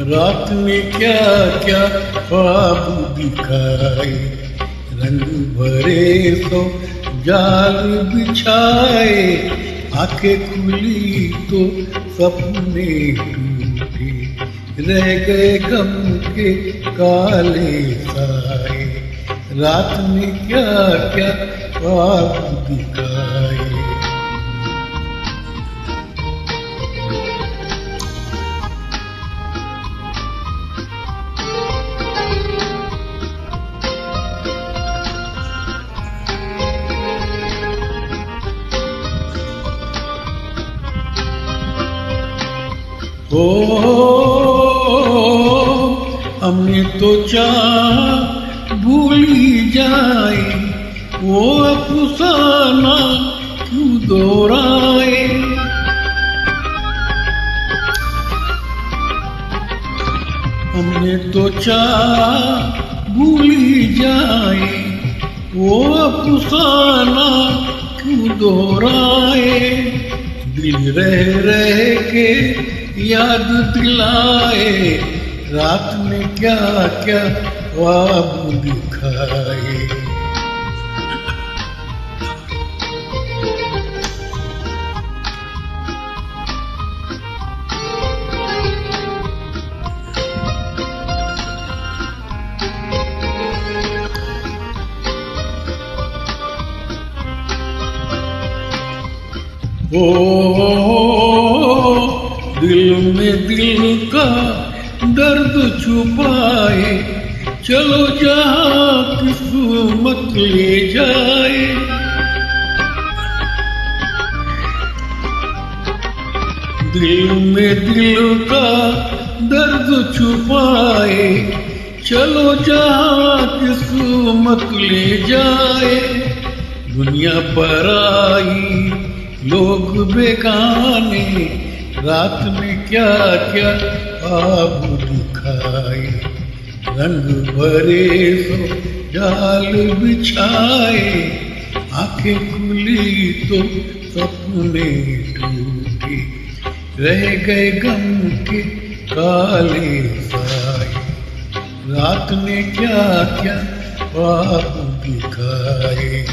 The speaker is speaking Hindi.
रात में क्या क्या ख्वाब दिखाए, रंग भरे तो जाल बिछाए, आंखें खुली तो सपने टूटे, रह गए गम के काले साए। रात में क्या क्या ख्वाब दिखाए। ओ हमने तो चाह भूली जाए, वो अफसाना क्यों दोहराए। हमने तो चाह भूली जाए, वो अफसाना क्यों दोहराए। दिल रह रह के याद दिलाए, रात में क्या क्या ख्वाब दिखाए। दिल में दिल का दर्द छुपाए, चलो जहाँ किस्मत ले जाए। दिल में दिल का दर्द छुपाए, चलो जहाँ किस्मत ले जाए। दुनिया पर आई लोग बेगाने, रात में क्या क्या ख्वाब दिखाए। रंग भरे सो जाल बिछाए, आंखें खुली तो सपने टूटे, रह गए गम के काले साए। रात में क्या क्या ख्वाब दिखाए।